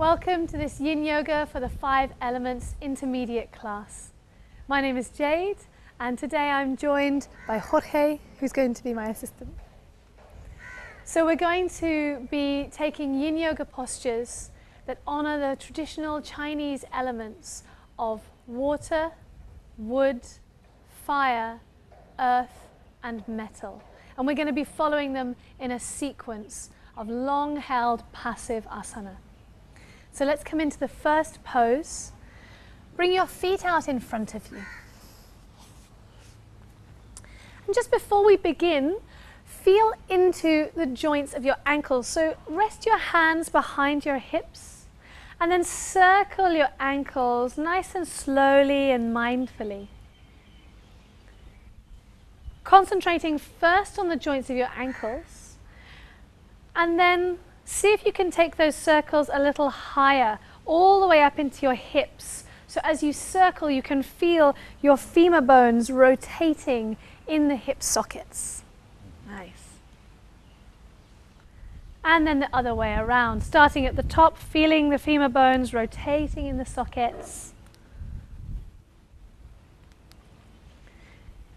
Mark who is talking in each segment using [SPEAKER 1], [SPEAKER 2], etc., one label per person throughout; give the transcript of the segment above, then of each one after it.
[SPEAKER 1] Welcome to this Yin Yoga for the 5 Elements intermediate class. My name is Jade, and today I'm joined by Jorge, who's going to be my assistant. So we're going to be taking Yin Yoga postures that honor the traditional Chinese elements of water, wood, fire, earth, and metal. And we're going to be following them in a sequence of long-held passive asana. So let's come into the first pose. Bring your feet out in front of you. And just before we begin, feel into the joints of your ankles. So rest your hands behind your hips and then circle your ankles nice and slowly and mindfully. Concentrating first on the joints of your ankles, and then see if you can take those circles a little higher, all the way up into your hips. So as you circle, you can feel your femur bones rotating in the hip sockets. Nice. And then the other way around, starting at the top, feeling the femur bones rotating in the sockets.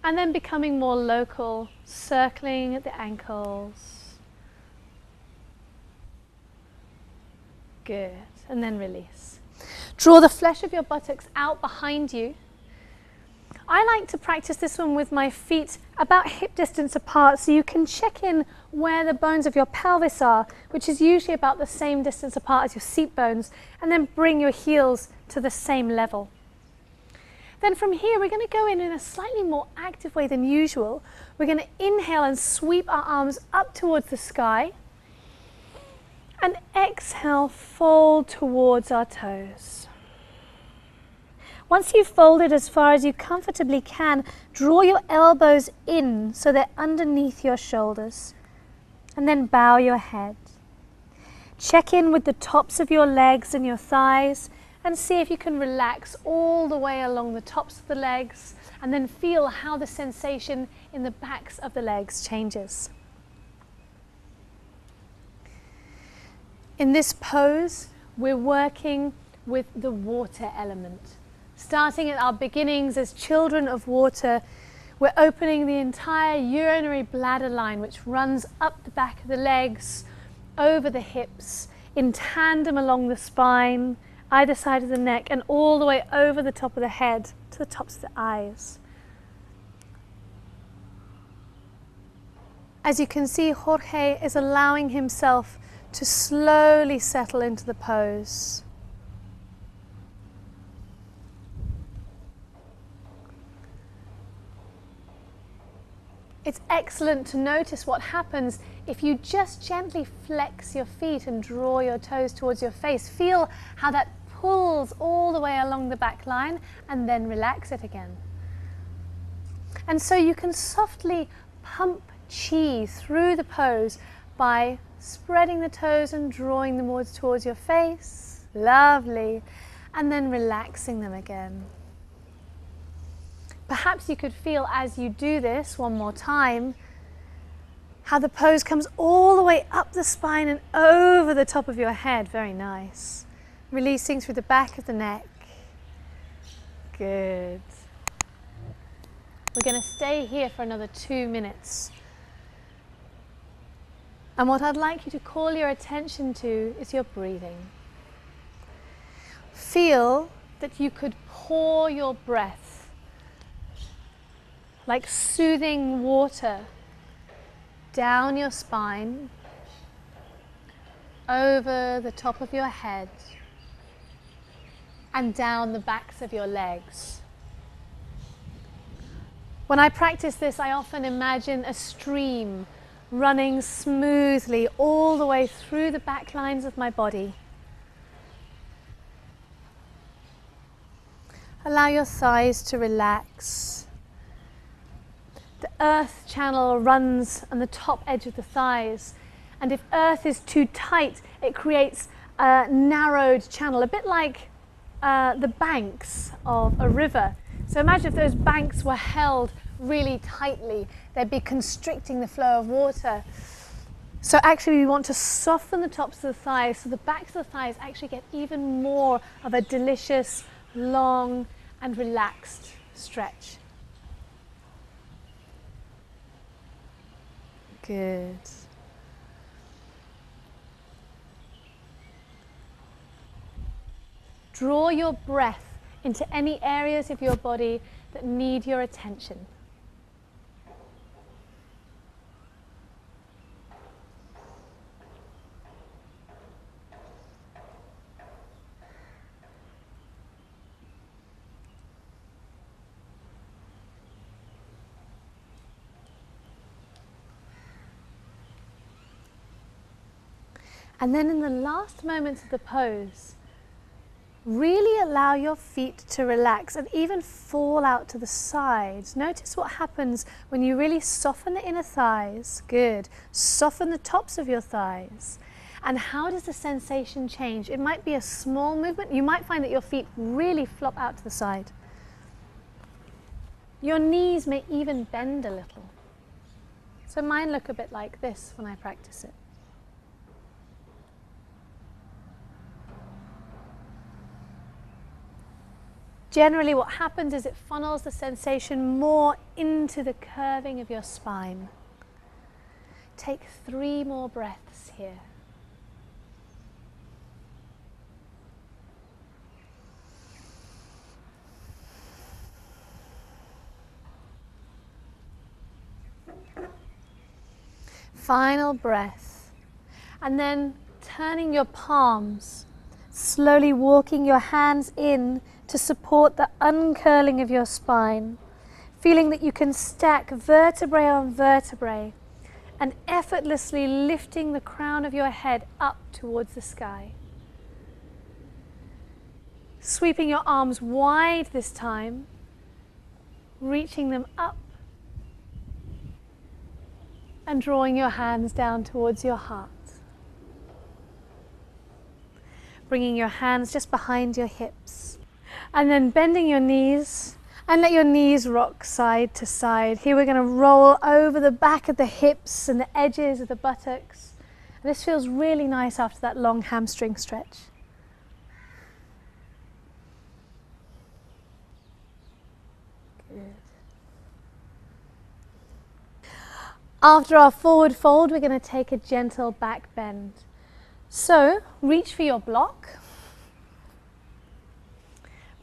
[SPEAKER 1] And then becoming more local, circling at the ankles. Good, and then release. Draw the flesh of your buttocks out behind you. I like to practice this one with my feet about hip distance apart, so you can check in where the bones of your pelvis are, which is usually about the same distance apart as your seat bones, and then bring your heels to the same level. Then from here, we're going to go in a slightly more active way than usual. We're going to inhale and sweep our arms up towards the sky. And exhale, fold towards our toes. Once you've folded as far as you comfortably can, draw your elbows in so they're underneath your shoulders. And then bow your head. Check in with the tops of your legs and your thighs and see if you can relax all the way along the tops of the legs, and then feel how the sensation in the backs of the legs changes. In this pose, we're working with the water element. Starting at our beginnings as children of water, we're opening the entire urinary bladder line, which runs up the back of the legs, over the hips, in tandem along the spine, either side of the neck, and all the way over the top of the head to the tops of the eyes. As you can see, Jorge is allowing himself to slowly settle into the pose. It's excellent to notice what happens if you just gently flex your feet and draw your toes towards your face. Feel how that pulls all the way along the back line, and then relax it again. And so you can softly pump chi through the pose by spreading the toes and drawing them towards your face. Lovely. And then relaxing them again. Perhaps you could feel as you do this one more time how the pose comes all the way up the spine and over the top of your head. Very nice. Releasing through the back of the neck. Good. We're going to stay here for another 2 minutes. And what I'd like you to call your attention to is your breathing. Feel that you could pour your breath like soothing water down your spine, over the top of your head, and down the backs of your legs. When I practice this, I often imagine a stream running smoothly all the way through the back lines of my body. Allow your thighs to relax. The earth channel runs on the top edge of the thighs, and if earth is too tight, it creates a narrowed channel, a bit like the banks of a river. So imagine if those banks were held really tightly, they'd be constricting the flow of water. So actually we want to soften the tops of the thighs so the backs of the thighs actually get even more of a delicious, long and relaxed stretch. Good. Draw your breath into any areas of your body that need your attention. And then in the last moments of the pose, really allow your feet to relax and even fall out to the sides. Notice what happens when you really soften the inner thighs. Good. Soften the tops of your thighs. And how does the sensation change? It might be a small movement. You might find that your feet really flop out to the side. Your knees may even bend a little. So mine look a bit like this when I practice it. Generally what happens is it funnels the sensation more into the curving of your spine. Take 3 more breaths here. Final breath. And then turning your palms, slowly walking your hands in to support the uncurling of your spine, feeling that you can stack vertebrae on vertebrae and effortlessly lifting the crown of your head up towards the sky. Sweeping your arms wide this time, reaching them up and drawing your hands down towards your heart. Bringing your hands just behind your hips. And then bending your knees and let your knees rock side to side. Here we're going to roll over the back of the hips and the edges of the buttocks. And this feels really nice after that long hamstring stretch. Good. After our forward fold, we're going to take a gentle back bend. So reach for your block.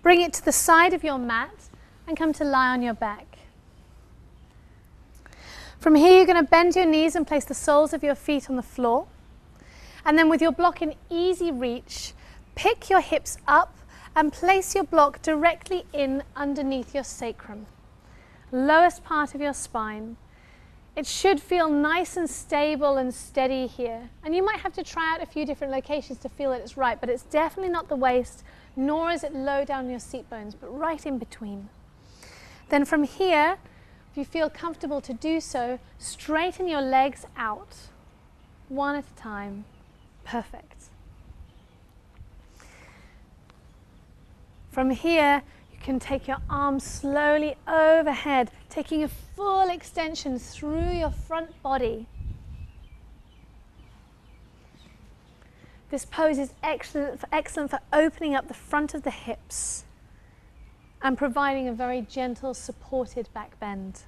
[SPEAKER 1] Bring it to the side of your mat and come to lie on your back. From here you're going to bend your knees and place the soles of your feet on the floor. And then with your block in easy reach, pick your hips up and place your block directly in underneath your sacrum, lowest part of your spine. It should feel nice and stable and steady here. And you might have to try out a few different locations to feel that it's right, but it's definitely not the waist, nor is it low down your seat bones, but right in between. Then from here, if you feel comfortable to do so, straighten your legs out, one at a time. Perfect. From here, you can take your arms slowly overhead, taking a full extension through your front body. This pose is excellent for opening up the front of the hips and providing a very gentle, supported back bend.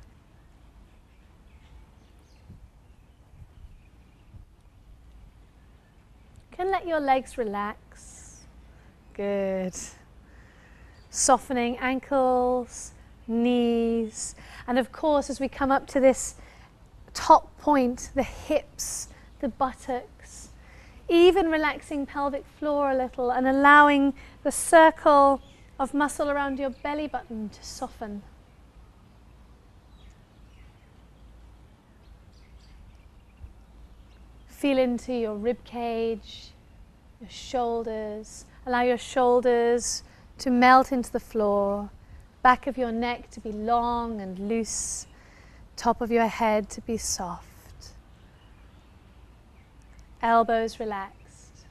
[SPEAKER 1] You can let your legs relax. Good. Softening ankles, knees, and of course as we come up to this top point, the hips, the buttocks, even relaxing pelvic floor a little and allowing the circle of muscle around your belly button to soften. Feel into your rib cage, your shoulders. Allow your shoulders to melt into the floor, back of your neck to be long and loose, top of your head to be soft. Elbows relaxed.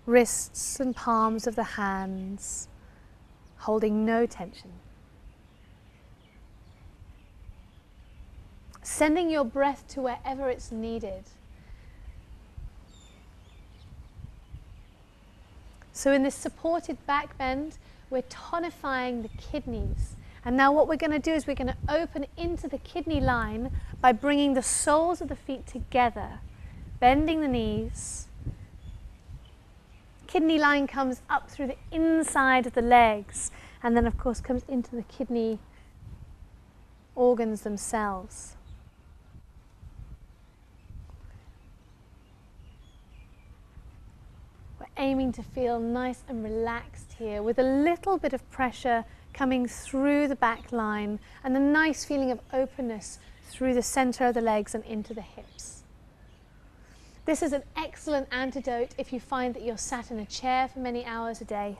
[SPEAKER 1] Wrists and palms of the hands holding no tension. sending your breath to wherever it's needed. So in this supported back bend, we're tonifying the kidneys. And now what we're going to do is we're going to open into the kidney line by bringing the soles of the feet together, bending the knees. Kidney line comes up through the inside of the legs and then of course comes into the kidney organs themselves. We're aiming to feel nice and relaxed here with a little bit of pressure coming through the back line and a nice feeling of openness through the center of the legs and into the hips. This is an excellent antidote if you find that you're sat in a chair for many hours a day.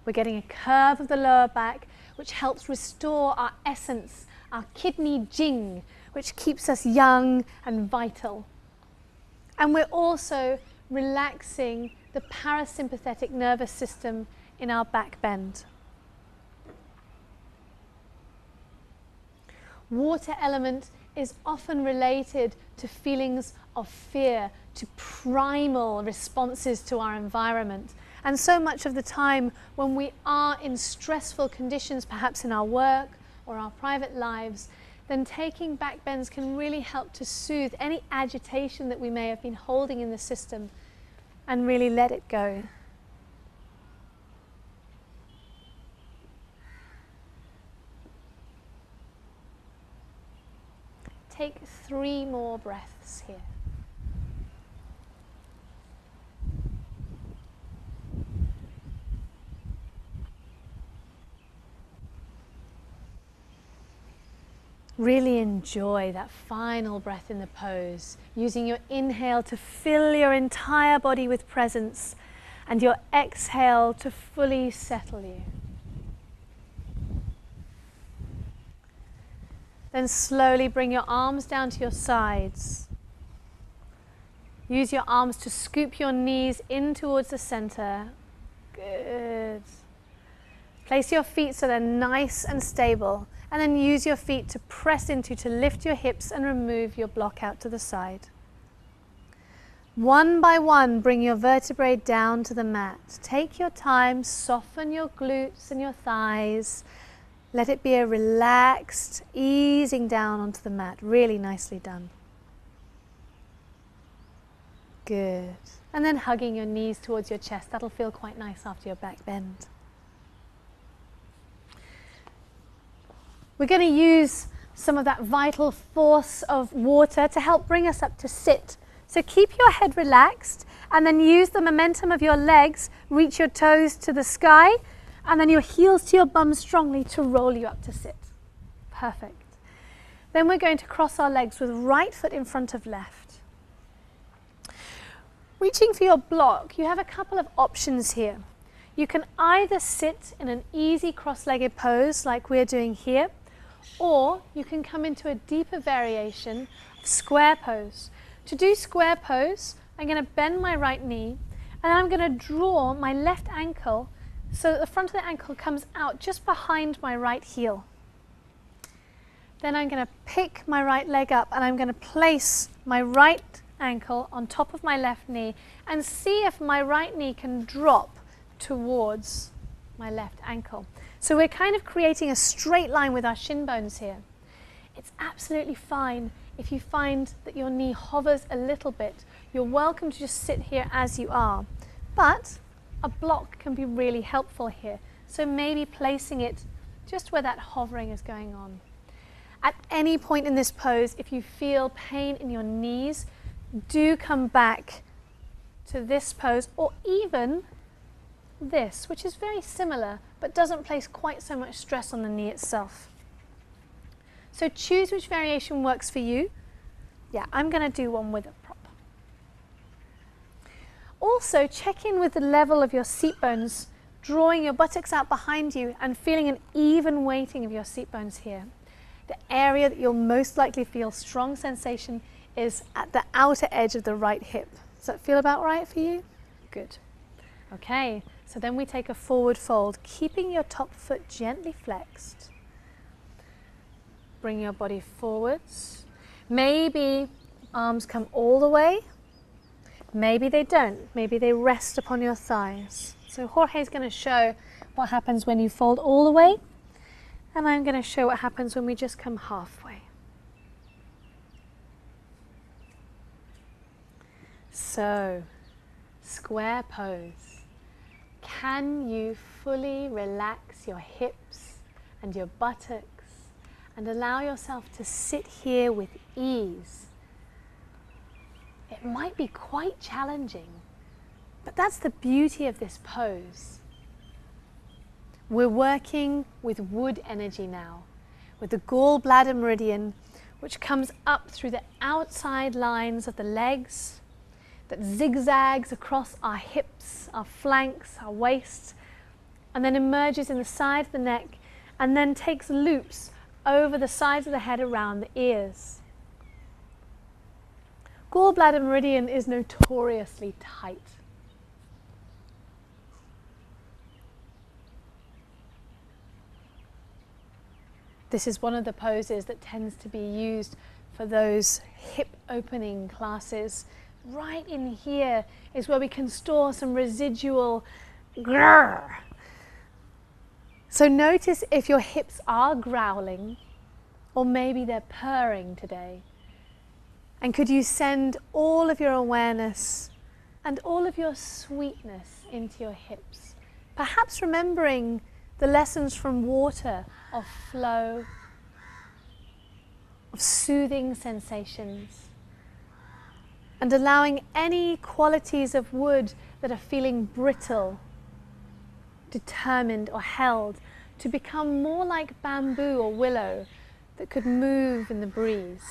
[SPEAKER 1] We're getting a curve of the lower back, which helps restore our essence, our kidney jing, which keeps us young and vital. And we're also relaxing the parasympathetic nervous system in our back bend. Water element is often related to feelings of fear, to primal responses to our environment. And so much of the time when we are in stressful conditions, perhaps in our work or our private lives, then taking back bends can really help to soothe any agitation that we may have been holding in the system and really let it go. Take 3 more breaths here. Really enjoy that final breath in the pose, using your inhale to fill your entire body with presence and your exhale to fully settle you. Then slowly bring your arms down to your sides. Use your arms to scoop your knees in towards the center. Good. Place your feet so they're nice and stable, and then use your feet to press into, to lift your hips and remove your block out to the side. One by one, bring your vertebrae down to the mat. Take your time, soften your glutes and your thighs. Let it be a relaxed, easing down onto the mat. Really nicely done. Good. And then hugging your knees towards your chest. That'll feel quite nice after your back bend. We're going to use some of that vital force of water to help bring us up to sit. So keep your head relaxed and then use the momentum of your legs. Reach your toes to the sky. And then your heels to your bum strongly to roll you up to sit. Perfect. Then we're going to cross our legs with right foot in front of left. Reaching for your block, you have a couple of options here. You can either sit in an easy cross-legged pose like we're doing here, or you can come into a deeper variation of square pose. To do square pose, I'm going to bend my right knee and I'm going to draw my left ankle so that the front of the ankle comes out just behind my right heel. Then I'm going to pick my right leg up and I'm going to place my right ankle on top of my left knee and see if my right knee can drop towards my left ankle. So we're kind of creating a straight line with our shin bones here. It's absolutely fine if you find that your knee hovers a little bit. You're welcome to just sit here as you are. But a block can be really helpful here. So maybe placing it just where that hovering is going on. At any point in this pose, if you feel pain in your knees, do come back to this pose, or even this, which is very similar, but doesn't place quite so much stress on the knee itself. So choose which variation works for you. Yeah, I'm going to do one with a prop. Also, check in with the level of your seat bones, drawing your buttocks out behind you and feeling an even weighting of your seat bones here. The area that you'll most likely feel strong sensation is at the outer edge of the right hip. Does that feel about right for you? Good. Okay, so then we take a forward fold, keeping your top foot gently flexed. bring your body forwards. Maybe arms come all the way. Maybe they don't. Maybe they rest upon your thighs. So Jorge's going to show what happens when you fold all the way, and I'm going to show what happens when we just come halfway. So, square pose. Can you fully relax your hips and your buttocks and allow yourself to sit here with ease? It might be quite challenging, but that's the beauty of this pose. We're working with wood energy now, with the gallbladder meridian, which comes up through the outside lines of the legs, that zigzags across our hips, our flanks, our waist, and then emerges in the side of the neck, and then takes loops over the sides of the head around the ears. Gallbladder meridian is notoriously tight. This is one of the poses that tends to be used for those hip opening classes. Right in here is where we can store some residual grrr. So notice if your hips are growling, or maybe they're purring today. And could you send all of your awareness and all of your sweetness into your hips? Perhaps remembering the lessons from water of flow, of soothing sensations, and allowing any qualities of wood that are feeling brittle, determined or held to become more like bamboo or willow that could move in the breeze.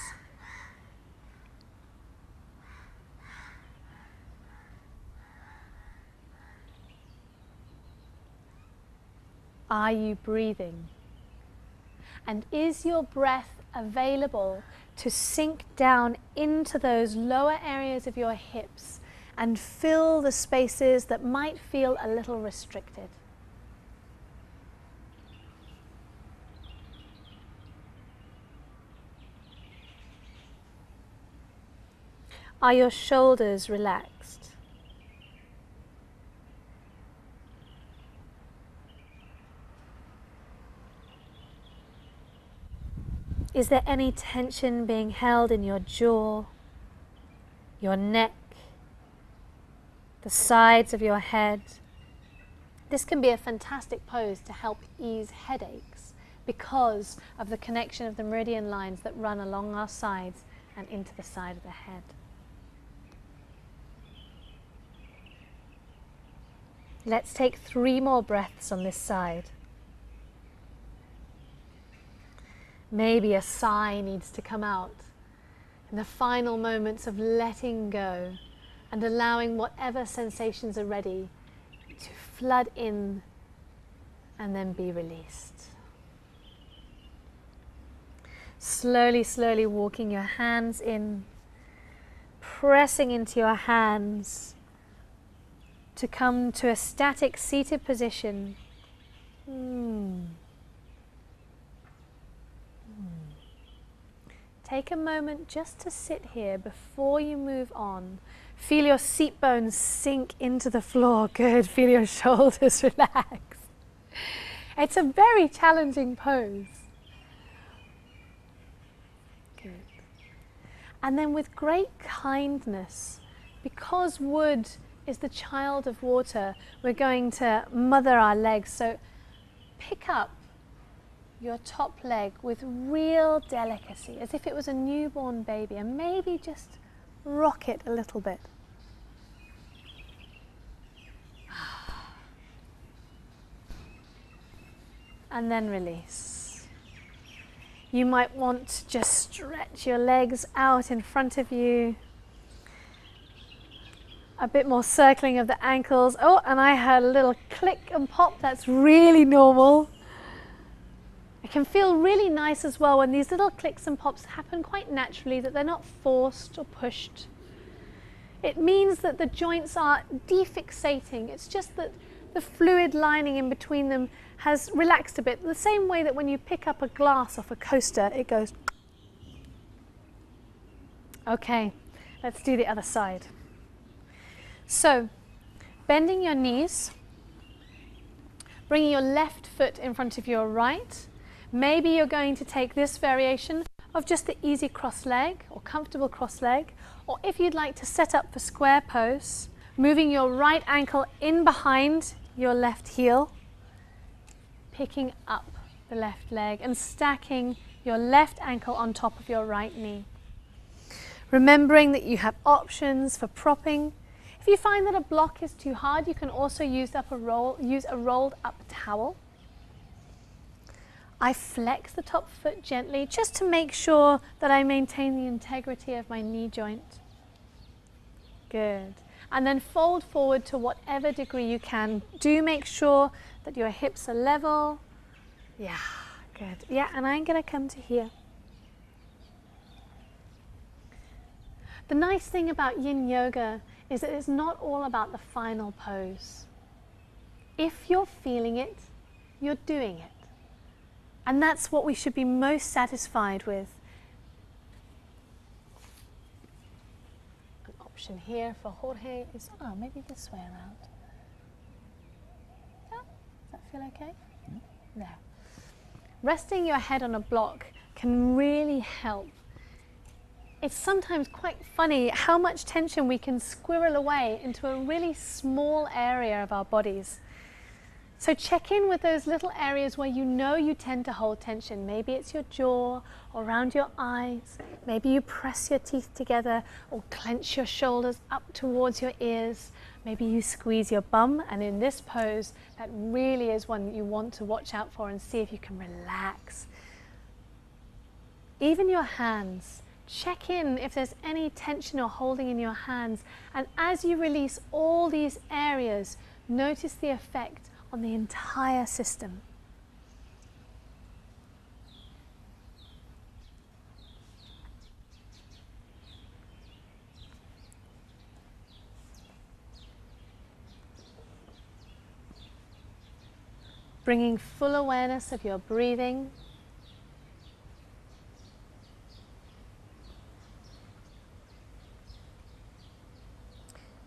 [SPEAKER 1] Are you breathing? And is your breath available to sink down into those lower areas of your hips and fill the spaces that might feel a little restricted? Are your shoulders relaxed? Is there any tension being held in your jaw, your neck, the sides of your head? This can be a fantastic pose to help ease headaches because of the connection of the meridian lines that run along our sides and into the side of the head. Let's take 3 more breaths on this side. Maybe a sigh needs to come out in the final moments of letting go and allowing whatever sensations are ready to flood in and then be released. Slowly, slowly walking your hands in, pressing into your hands to come to a static seated position. Take a moment just to sit here before you move on. Feel your seat bones sink into the floor. Good. Feel your shoulders relax. It's a very challenging pose. Good. And then with great kindness, because wood is the child of water, we're going to mother our legs. So pick up your top leg with real delicacy, as if it was a newborn baby, and maybe just rock it a little bit. And then release. You might want to just stretch your legs out in front of you. A bit more circling of the ankles. Oh, and I heard a little click and pop. That's really normal. It can feel really nice as well when these little clicks and pops happen quite naturally, that they're not forced or pushed. It means that the joints are defixating. It's just that the fluid lining in between them has relaxed a bit. The same way that when you pick up a glass off a coaster, it goes. Okay, let's do the other side. So, bending your knees, bringing your left foot in front of your right. Maybe you're going to take this variation of just the easy cross leg or comfortable cross leg, or if you'd like to set up for square pose, moving your right ankle in behind your left heel, picking up the left leg and stacking your left ankle on top of your right knee. Remembering that you have options for propping. If you find that a block is too hard, you can also use a rolled up towel. I flex the top foot gently just to make sure that I maintain the integrity of my knee joint. Good. And then fold forward to whatever degree you can. Do make sure that your hips are level. Yeah, good. Yeah, and I'm going to come to here. The nice thing about Yin Yoga is that it's not all about the final pose. If you're feeling it, you're doing it. And that's what we should be most satisfied with. An option here for Jorge is, maybe this way around. Yeah, does that feel okay? No. Resting your head on a block can really help. It's sometimes quite funny how much tension we can squirrel away into a really small area of our bodies. So check in with those little areas where you know you tend to hold tension. Maybe it's your jaw or around your eyes. Maybe you press your teeth together or clench your shoulders up towards your ears. Maybe you squeeze your bum, and in this pose, that really is one you want to watch out for and see if you can relax. Even your hands. Check in if there's any tension or holding in your hands, and as you release all these areas, notice the effect on the entire system. Bringing full awareness of your breathing.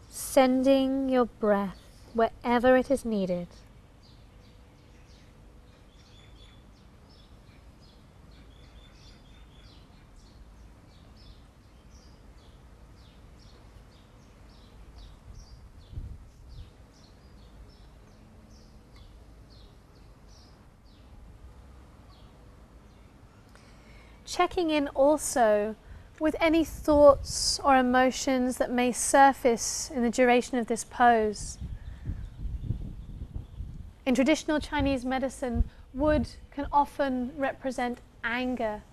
[SPEAKER 1] Sending your breath wherever it is needed. Checking in also with any thoughts or emotions that may surface in the duration of this pose. In traditional Chinese medicine, wood can often represent anger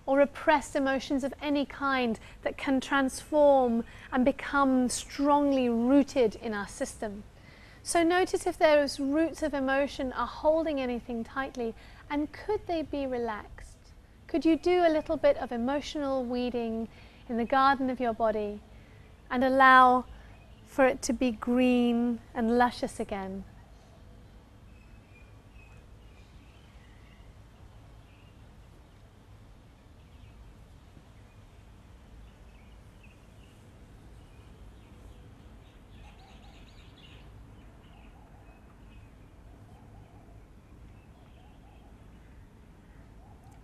[SPEAKER 1] or repressed emotions of any kind that can transform and become strongly rooted in our system. So notice if those roots of emotion are holding anything tightly, and could they be relaxed? Could you do a little bit of emotional weeding in the garden of your body and allow for it to be green and luscious again?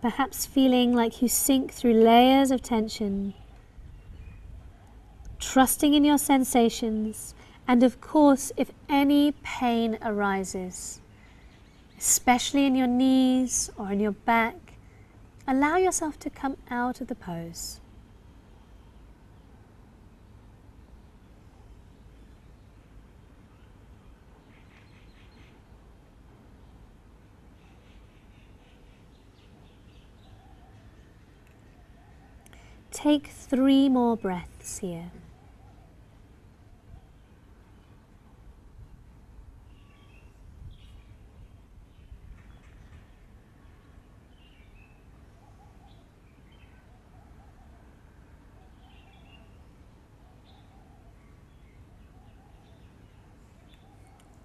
[SPEAKER 1] Perhaps feeling like you sink through layers of tension, trusting in your sensations, and of course, if any pain arises, especially in your knees or in your back, allow yourself to come out of the pose. Take 3 more breaths here.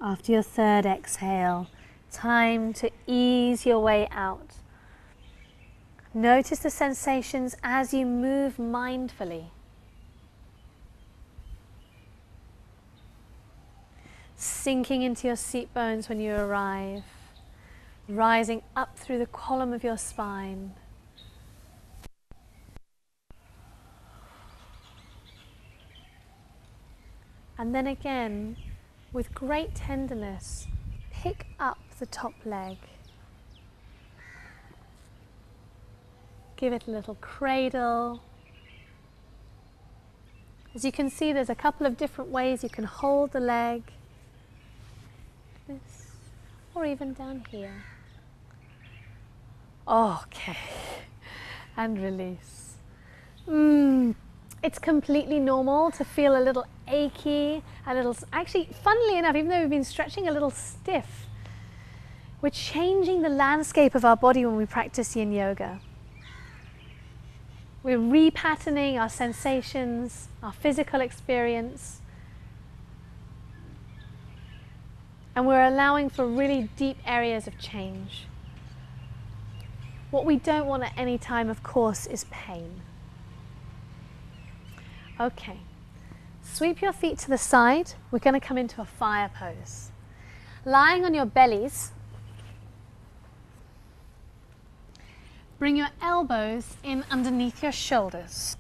[SPEAKER 1] After your third exhale, time to ease your way out. Notice the sensations as you move mindfully. Sinking into your seat bones when you arrive, rising up through the column of your spine. And then again, with great tenderness, pick up the top leg. Give it a little cradle. As you can see, there's a couple of different ways you can hold the leg. This, or even down here. Okay, and release. It's completely normal to feel a little achy, a little, actually, funnily enough, even though we've been stretching, a little stiff. We're changing the landscape of our body when we practice Yin Yoga. We're repatterning our sensations, our physical experience, and we're allowing for really deep areas of change. What we don't want at any time, of course, is pain. Okay, sweep your feet to the side. We're going to come into a fire pose. Lying on your bellies, bring your elbows in underneath your shoulders.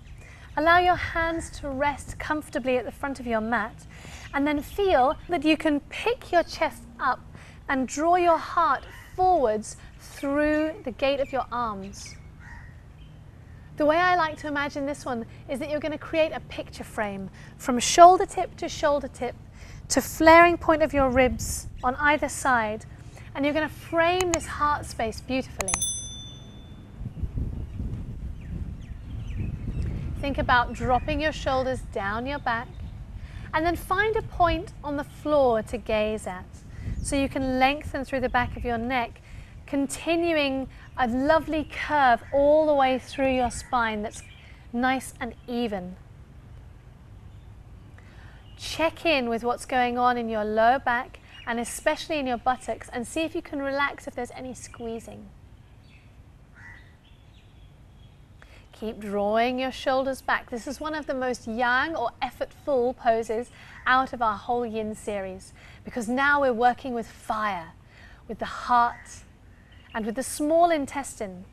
[SPEAKER 1] Allow your hands to rest comfortably at the front of your mat, and then feel that you can pick your chest up and draw your heart forwards through the gate of your arms. The way I like to imagine this one is that you're going to create a picture frame from shoulder tip to flaring point of your ribs on either side, and you're going to frame this heart space beautifully. Think about dropping your shoulders down your back, and then find a point on the floor to gaze at, so you can lengthen through the back of your neck, continuing a lovely curve all the way through your spine that's nice and even. Check in with what's going on in your lower back and especially in your buttocks, and see if you can relax if there's any squeezing. Keep drawing your shoulders back. This is one of the most yang or effortful poses out of our whole Yin series, because now we're working with fire, with the heart, and with the small intestine.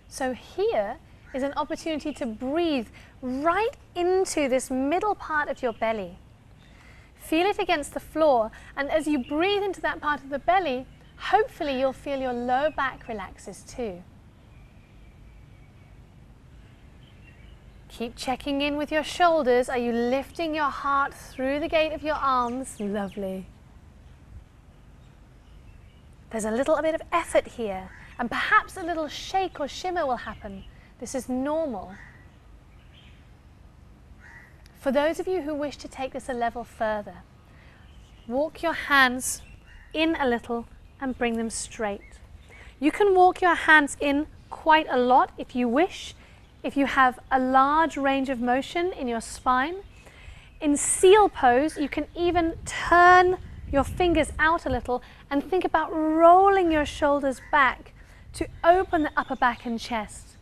[SPEAKER 1] So here is an opportunity to breathe right into this middle part of your belly. Feel it against the floor, and as you breathe into that part of the belly, hopefully you'll feel your lower back relaxes too. Keep checking in with your shoulders. Are you lifting your heart through the gate of your arms? Lovely. There's a little bit of effort here, and perhaps a little shake or shimmer will happen. This is normal. For those of you who wish to take this a level further, walk your hands in a little and bring them straight. You can walk your hands in quite a lot if you wish, if you have a large range of motion in your spine. In seal pose, you can even turn your fingers out a little and think about rolling your shoulders back to open the upper back and chest.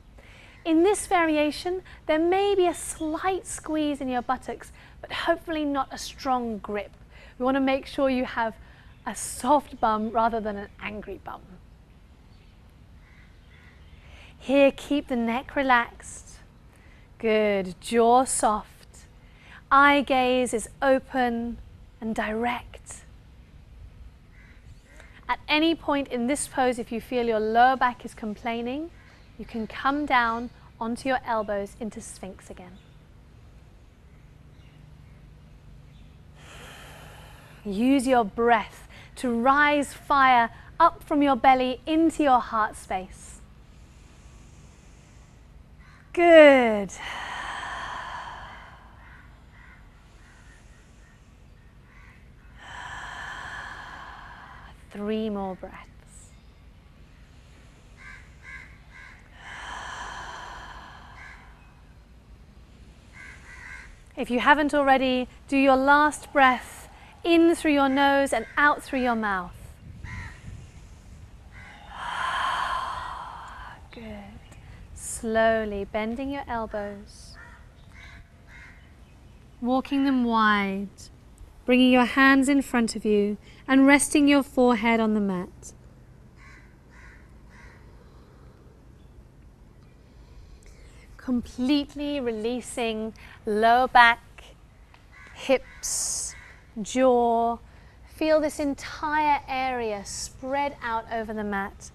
[SPEAKER 1] In this variation, there may be a slight squeeze in your buttocks, but hopefully not a strong grip. We want to make sure you have a soft bum rather than an angry bum. Here, keep the neck relaxed. Good, jaw soft. Eye gaze is open and direct. At any point in this pose, if you feel your lower back is complaining, you can come down onto your elbows into Sphinx again. Use your breath to rise fire up from your belly into your heart space. Good. 3 more breaths. If you haven't already, do your last breath in through your nose and out through your mouth. Good. Slowly bending your elbows, walking them wide, bringing your hands in front of you and resting your forehead on the mat. Completely releasing lower back, hips, jaw. Feel this entire area spread out over the mat.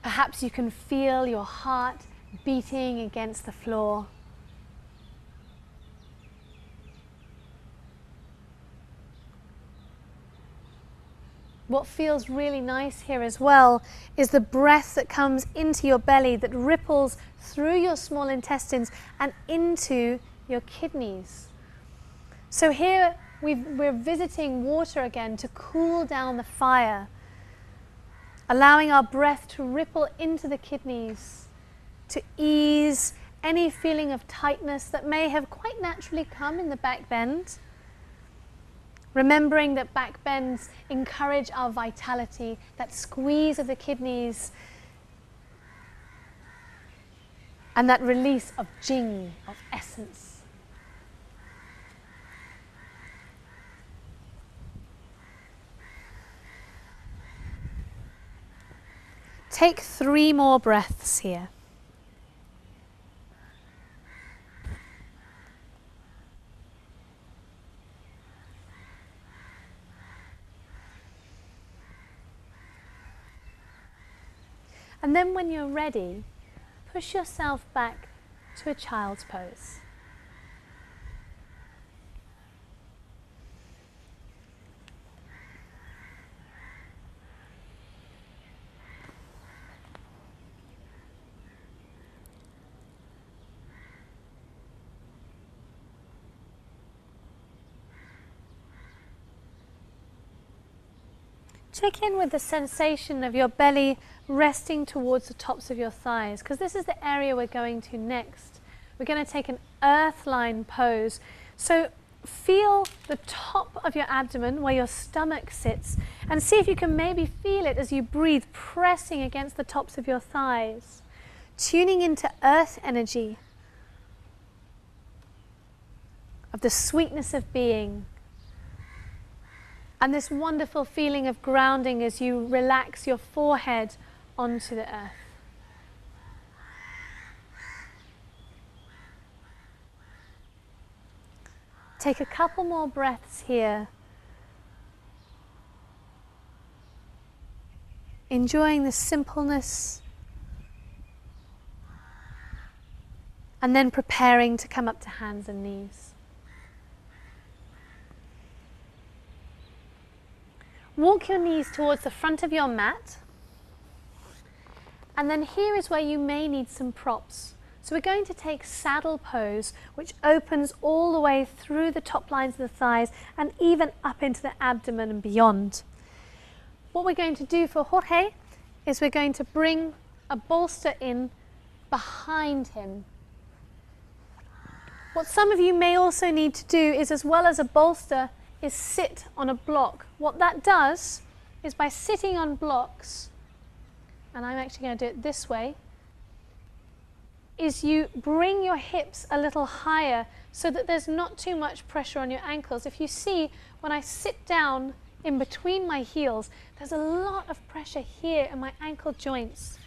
[SPEAKER 1] Perhaps you can feel your heart beating against the floor. What feels really nice here as well is the breath that comes into your belly, that ripples through your small intestines and into your kidneys. So here we're visiting water again to cool down the fire, allowing our breath to ripple into the kidneys, to ease any feeling of tightness that may have quite naturally come in the back bend. Remembering that back bends encourage our vitality, that squeeze of the kidneys, and that release of Jing, of essence. Take 3 more breaths here. And then when you're ready, push yourself back to a child's pose. Check in with the sensation of your belly resting towards the tops of your thighs, because this is the area we're going to next. We're going to take an earth line pose. So feel the top of your abdomen where your stomach sits and see if you can maybe feel it as you breathe, pressing against the tops of your thighs, tuning into earth energy, of the sweetness of being. And this wonderful feeling of grounding as you relax your forehead onto the earth. Take a couple more breaths here. Enjoying the simpleness. And then preparing to come up to hands and knees. Walk your knees towards the front of your mat. And then here is where you may need some props. So we're going to take saddle pose, which opens all the way through the top lines of the thighs and even up into the abdomen and beyond. What we're going to do for Jorge is we're going to bring a bolster in behind him. What some of you may also need to do is, as well as a bolster, is sit on a block. What that does is, by sitting on blocks, and I'm actually going to do it this way, is you bring your hips a little higher so that there's not too much pressure on your ankles. If you see, when I sit down in between my heels, there's a lot of pressure here in my ankle joints.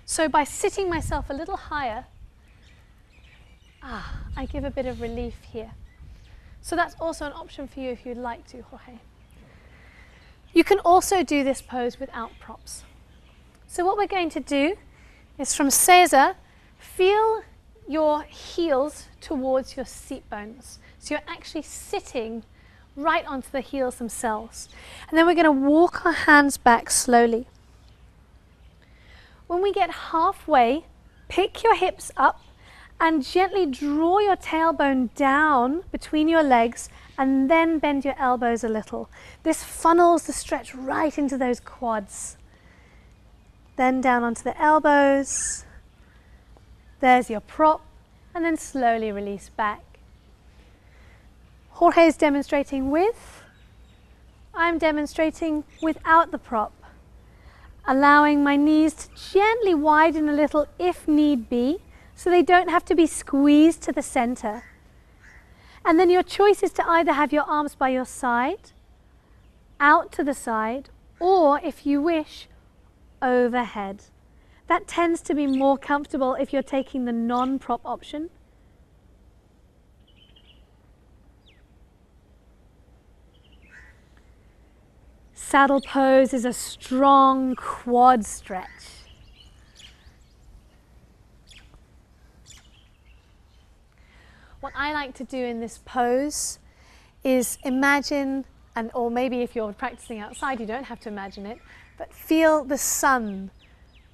[SPEAKER 1] So by sitting myself a little higher, I give a bit of relief here. So that's also an option for you if you'd like to, Jorge. You can also do this pose without props. So what we're going to do is, from Caesar, feel your heels towards your seat bones. So you're actually sitting right onto the heels themselves. And then we're going to walk our hands back slowly. When we get halfway, pick your hips up and gently draw your tailbone down between your legs and then bend your elbows a little. This funnels the stretch right into those quads. Then down onto the elbows. There's your prop, and then slowly release back. Jorge is demonstrating with. I'm demonstrating without the prop, allowing my knees to gently widen a little if need be, so they don't have to be squeezed to the center. And then your choice is to either have your arms by your side, out to the side, or if you wish, overhead. That tends to be more comfortable if you're taking the non-prop option. Saddle pose is a strong quad stretch. What I like to do in this pose is imagine, or maybe if you're practicing outside you don't have to imagine it, but feel the sun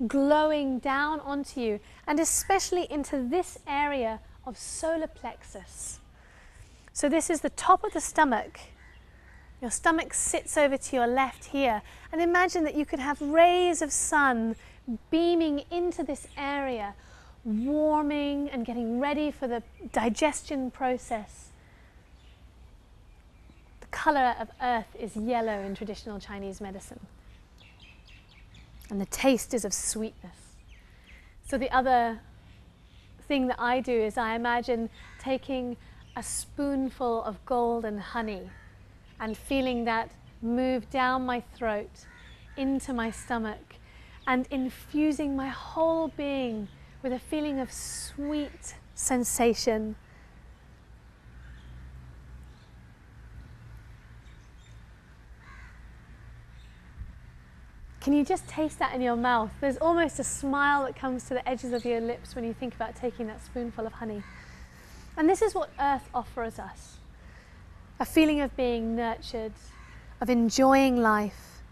[SPEAKER 1] glowing down onto you, and especially into this area of solar plexus. So this is the top of the stomach. Your stomach sits over to your left here, and imagine that you could have rays of sun beaming into this area, warming and getting ready for the digestion process. The color of earth is yellow in traditional Chinese medicine, and the taste is of sweetness. So the other thing that I do is I imagine taking a spoonful of golden honey and feeling that move down my throat into my stomach and infusing my whole being with a feeling of sweet sensation. Can you just taste that in your mouth? There's almost a smile that comes to the edges of your lips when you think about taking that spoonful of honey. And this is what earth offers us. A feeling of being nurtured, of enjoying life,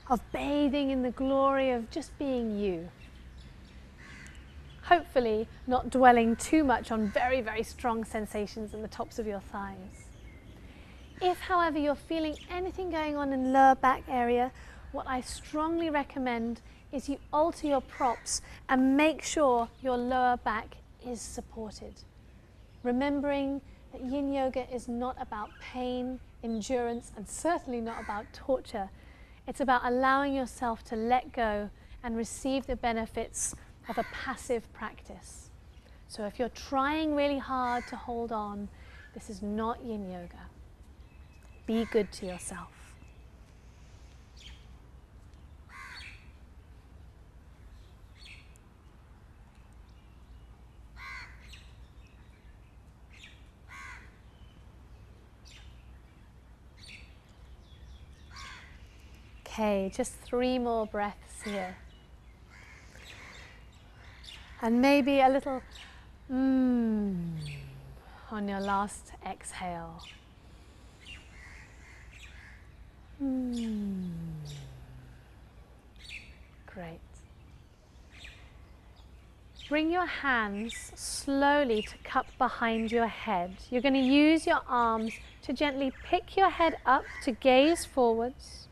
[SPEAKER 1] of bathing in the glory of just being you. Hopefully not dwelling too much on very, very strong sensations in the tops of your thighs. If, however, you're feeling anything going on in the lower back area, what I strongly recommend is you alter your props and make sure your lower back is supported. Remembering that Yin Yoga is not about pain, endurance, and certainly not about torture. It's about allowing yourself to let go and receive the benefits of a passive practice. So if you're trying really hard to hold on, this is not Yin Yoga. Be good to yourself. Okay, just 3 more breaths here. And maybe a little on your last exhale. Great. Bring your hands slowly to cup behind your head. You're going to use your arms to gently pick your head up to gaze forwards.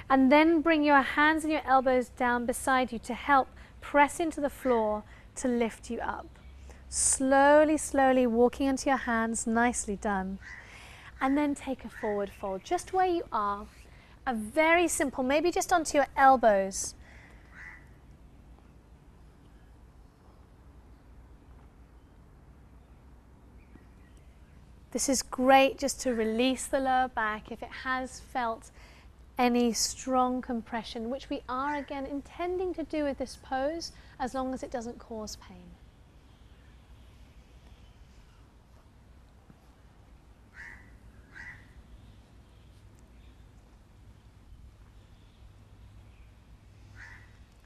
[SPEAKER 1] And then bring your hands and your elbows down beside you to help press into the floor to lift you up. Slowly, slowly walking onto your hands, nicely done. And then take a forward fold, just where you are. A very simple, maybe just onto your elbows. This is great just to release the lower back if it has felt any strong compression, which we are again intending to do with this pose as long as it doesn't cause pain.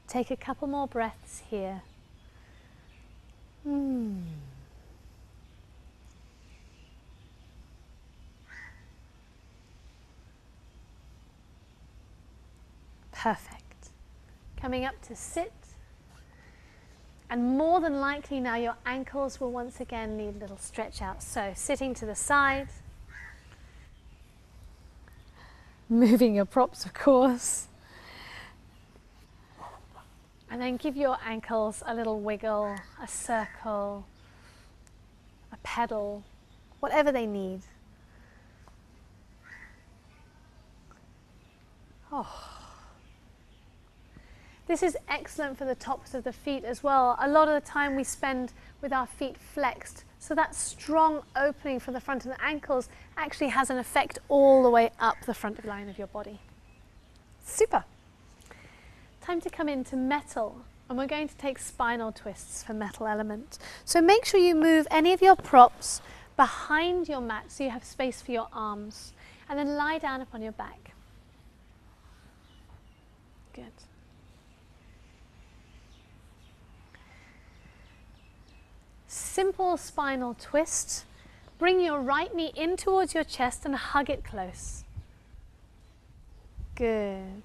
[SPEAKER 1] Take a couple more breaths here. Perfect. Coming up to sit. And more than likely now your ankles will once again need a little stretch out. So sitting to the side. Moving your props, of course. And then give your ankles a little wiggle, a circle, a pedal, whatever they need. Oh. This is excellent for the tops of the feet as well. A lot of the time we spend with our feet flexed, so that strong opening from the front of the ankles actually has an effect all the way up the front line of your body. Super. Time to come into metal, and we're going to take spinal twists for metal element. So make sure you move any of your props behind your mat so you have space for your arms, and then lie down upon your back. Good. Simple spinal twist. Bring your right knee in towards your chest and hug it close. Good.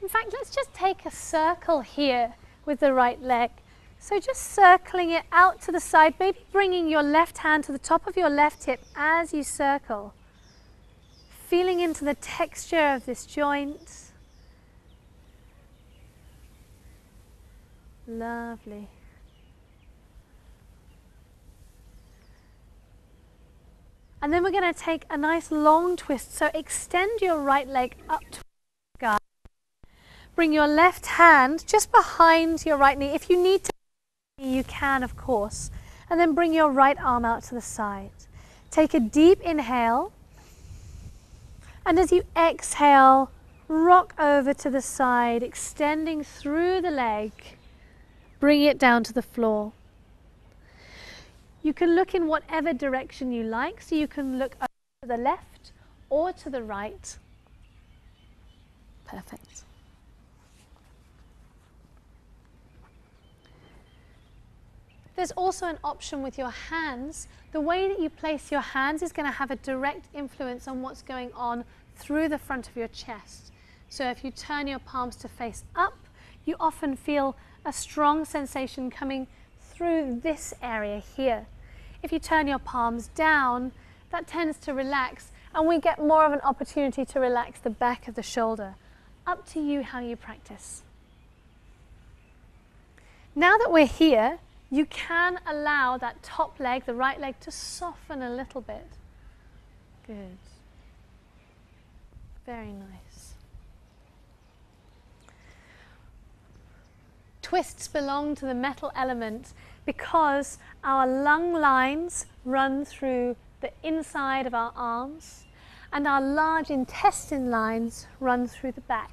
[SPEAKER 1] In fact, let's just take a circle here with the right leg. So just circling it out to the side, maybe bringing your left hand to the top of your left hip as you circle. Feeling into the texture of this joint. Lovely. And then we're going to take a nice long twist. So extend your right leg up to the sky. Bring your left hand just behind your right knee. If you need to, you can, of course. And then bring your right arm out to the side. Take a deep inhale. And as you exhale, rock over to the side, extending through the leg. Bring it down to the floor. You can look in whatever direction you like, so you can look to the left or to the right. Perfect. There's also an option with your hands. The way that you place your hands is going to have a direct influence on what's going on through the front of your chest. So if you turn your palms to face up, you often feel a strong sensation coming through this area here. If you turn your palms down, that tends to relax, and we get more of an opportunity to relax the back of the shoulder. Up to you how you practice. Now that we're here, you can allow that top leg, the right leg, to soften a little bit. Good. Very nice. Twists belong to the metal element because our lung lines run through the inside of our arms and our large intestine lines run through the back.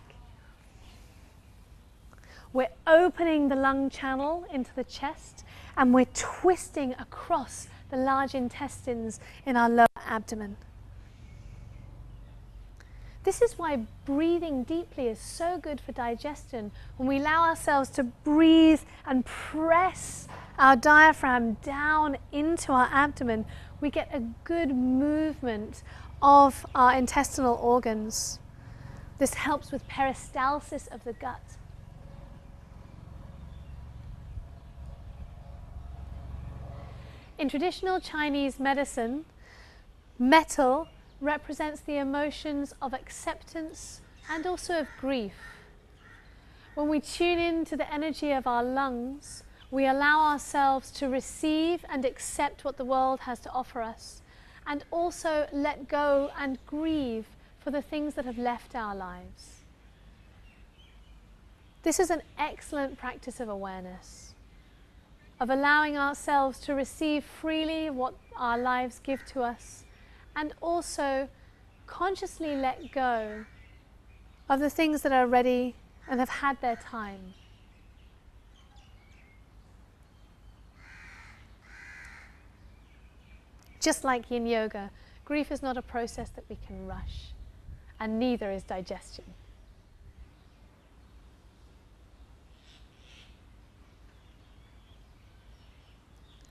[SPEAKER 1] We're opening the lung channel into the chest and we're twisting across the large intestines in our lower abdomen. This is why breathing deeply is so good for digestion. When we allow ourselves to breathe and press our diaphragm down into our abdomen, we get a good movement of our intestinal organs. This helps with peristalsis of the gut. In traditional Chinese medicine, metal represents the emotions of acceptance and also of grief. When we tune into the energy of our lungs, we allow ourselves to receive and accept what the world has to offer us, and also let go and grieve for the things that have left our lives. This is an excellent practice of awareness, of allowing ourselves to receive freely what our lives give to us, and also consciously let go of the things that are ready and have had their time. Just like Yin Yoga, grief is not a process that we can rush, and neither is digestion.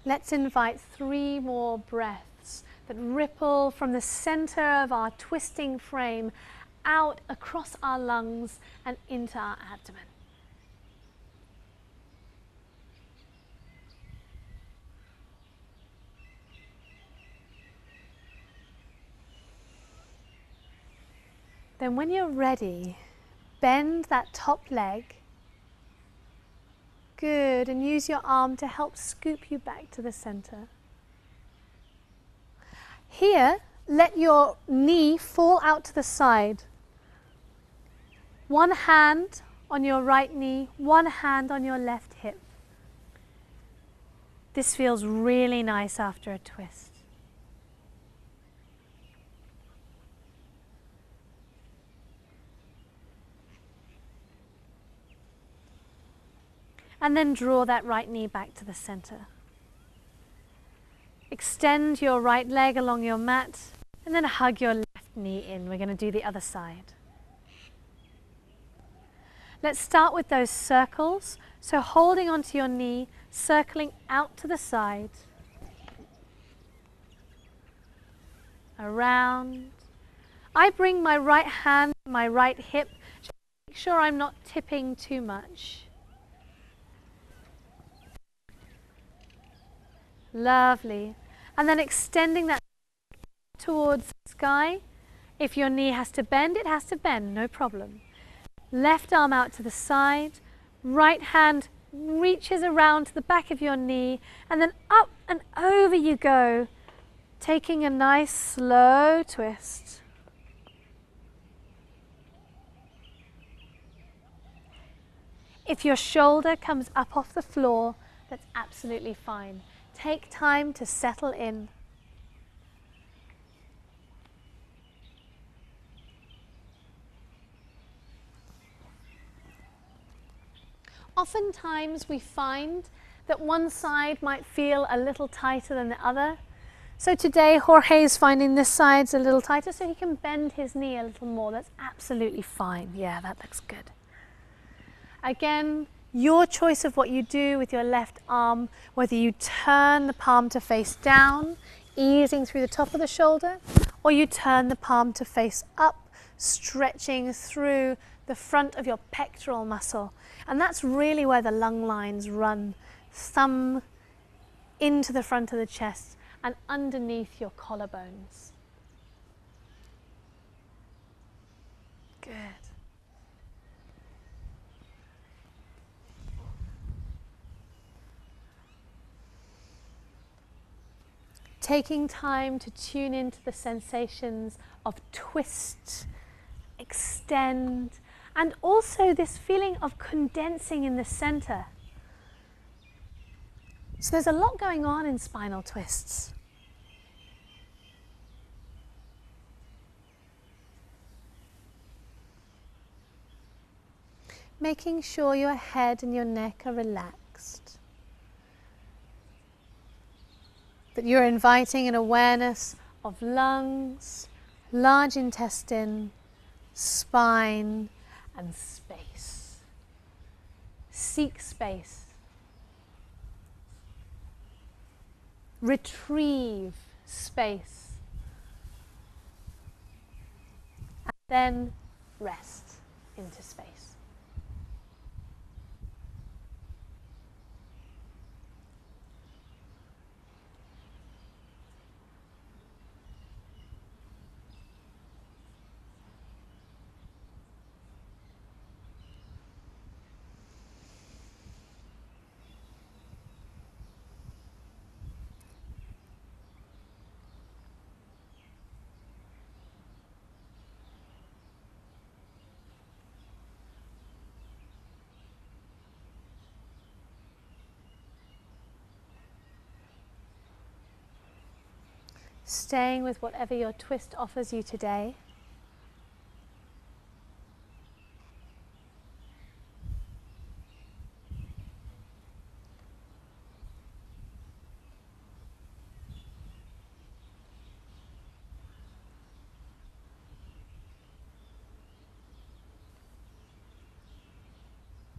[SPEAKER 1] Let's invite 3 more breaths that ripple from the center of our twisting frame out across our lungs and into our abdomen. Then when you're ready, bend that top leg. Good, and use your arm to help scoop you back to the center. Here, let your knee fall out to the side. One hand on your right knee, one hand on your left hip. This feels really nice after a twist. And then draw that right knee back to the center. Extend your right leg along your mat and then hug your left knee in. We're going to do the other side. Let's start with those circles. So holding onto your knee, circling out to the side. Around. I bring my right hand, my right hip, just to make sure I'm not tipping too much. Lovely. And then extending that towards the sky. If your knee has to bend, it has to bend, no problem. Left arm out to the side, right hand reaches around to the back of your knee, and then up and over you go, taking a nice slow twist. If your shoulder comes up off the floor, that's absolutely fine. Take time to settle in. Oftentimes we find that one side might feel a little tighter than the other. So today Jorge is finding this side's a little tighter, so he can bend his knee a little more. That's absolutely fine. Yeah, that looks good. Again, your choice of what you do with your left arm, whether you turn the palm to face down, easing through the top of the shoulder, or you turn the palm to face up, stretching through the front of your pectoral muscle. And that's really where the lung lines run, thumb into the front of the chest and underneath your collarbones. Good. Taking time to tune into the sensations of twist, extend, and also this feeling of condensing in the center. So there's a lot going on in spinal twists. Making sure your head and your neck are relaxed. That you're inviting an awareness of lungs, large intestine, spine, and space. Seek space. Retrieve space. And then rest into space. Staying with whatever your twist offers you today.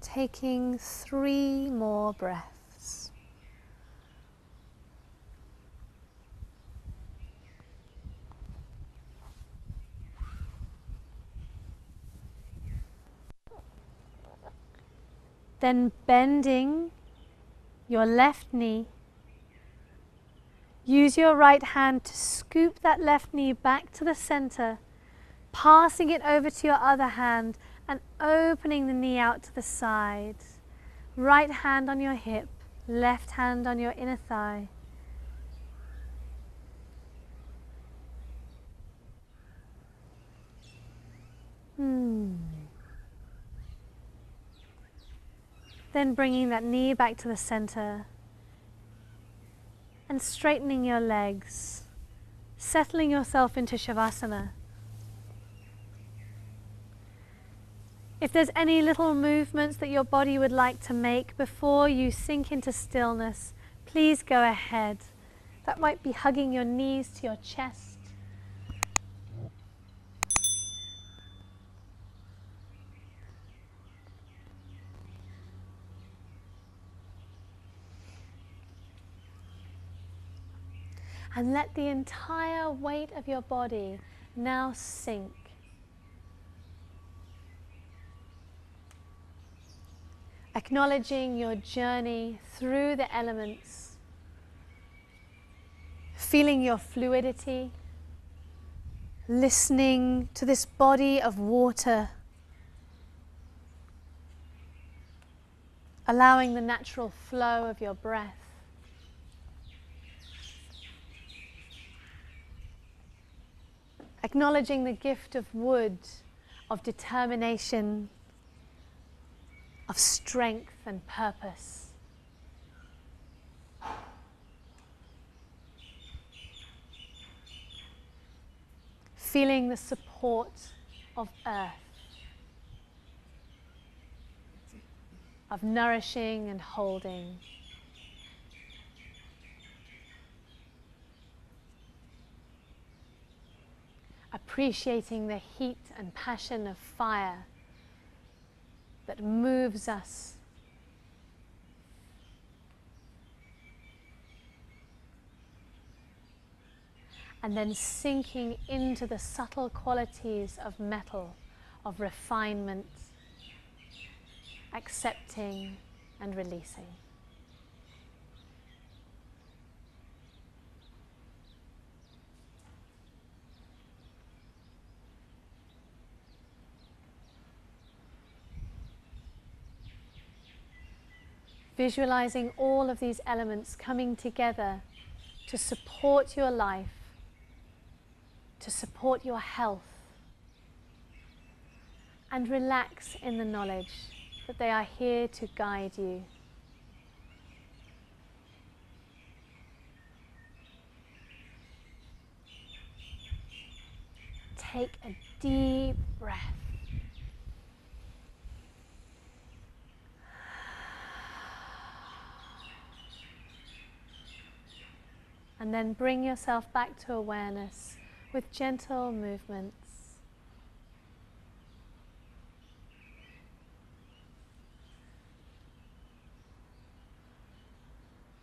[SPEAKER 1] Taking 3 more breaths. Then bending your left knee. Use your right hand to scoop that left knee back to the center, passing it over to your other hand and opening the knee out to the side. Right hand on your hip, left hand on your inner thigh. Then bringing that knee back to the center and straightening your legs, settling yourself into Shavasana. If there's any little movements that your body would like to make before you sink into stillness, please go ahead. That might be hugging your knees to your chest. And let the entire weight of your body now sink. Acknowledging your journey through the elements, feeling your fluidity, listening to this body of water, allowing the natural flow of your breath. Acknowledging the gift of wood, of determination, of strength and purpose. Feeling the support of earth, of nourishing and holding. Appreciating the heat and passion of fire that moves us. And then sinking into the subtle qualities of metal, of refinement, accepting and releasing. Visualizing all of these elements coming together to support your life, to support your health, and relax in the knowledge that they are here to guide you. Take a deep breath. And then bring yourself back to awareness with gentle movements.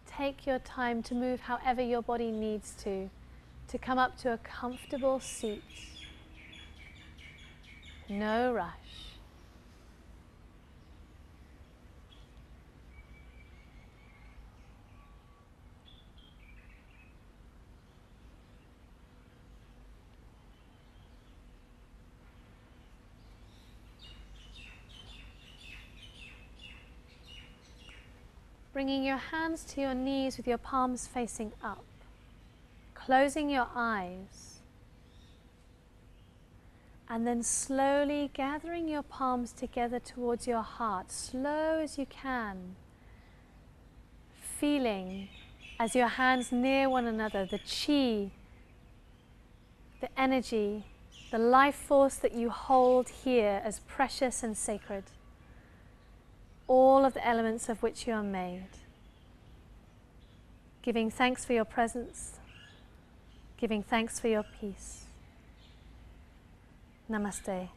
[SPEAKER 1] Take your time to move however your body needs to come up to a comfortable seat. No rush. Bringing your hands to your knees with your palms facing up, closing your eyes, and then slowly gathering your palms together towards your heart, slow as you can, feeling as your hands near one another, the chi, the energy, the life force that you hold here as precious and sacred. All of the elements of which you are made. Giving thanks for your presence, giving thanks for your peace. Namaste.